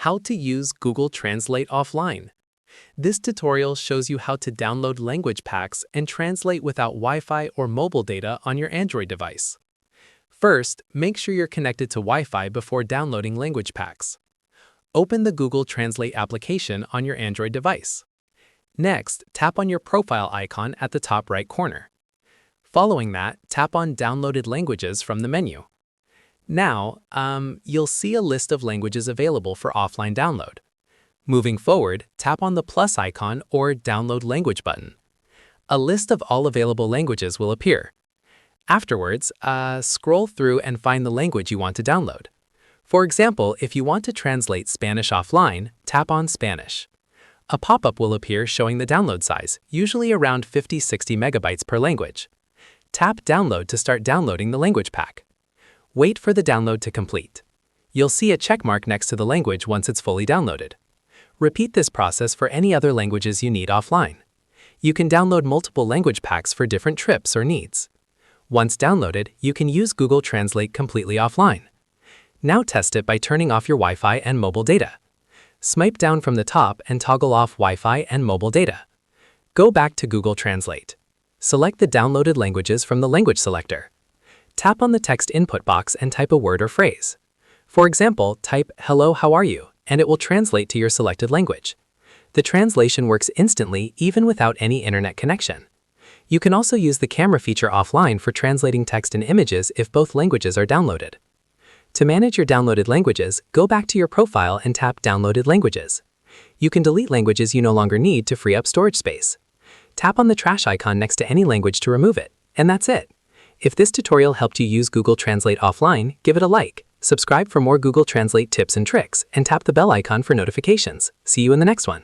How to use Google Translate offline. This tutorial shows you how to download language packs and translate without Wi-Fi or mobile data on your Android device. First, make sure you're connected to Wi-Fi before downloading language packs. Open the Google Translate application on your Android device. Next, tap on your profile icon at the top right corner. Following that, tap on Downloaded Languages from the menu. Now, you'll see a list of languages available for offline download. Moving forward, tap on the plus icon or Download Language button. A list of all available languages will appear. Afterwards, scroll through and find the language you want to download. For example, if you want to translate Spanish offline, tap on Spanish. A pop-up will appear showing the download size, usually around 50-60 megabytes per language. Tap Download to start downloading the language pack. Wait for the download to complete. You'll see a check mark next to the language once it's fully downloaded. Repeat this process for any other languages you need offline. You can download multiple language packs for different trips or needs. Once downloaded, you can use Google Translate completely offline. Now test it by turning off your Wi-Fi and mobile data. Swipe down from the top and toggle off Wi-Fi and mobile data. Go back to Google Translate. Select the downloaded languages from the language selector. Tap on the text input box and type a word or phrase. For example, type "Hello, how are you?" and it will translate to your selected language. The translation works instantly even without any internet connection. You can also use the camera feature offline for translating text and images if both languages are downloaded. To manage your downloaded languages, go back to your profile and tap Downloaded Languages. You can delete languages you no longer need to free up storage space. Tap on the trash icon next to any language to remove it, and that's it. If this tutorial helped you use Google Translate offline, give it a like, subscribe for more Google Translate tips and tricks, and tap the bell icon for notifications. See you in the next one.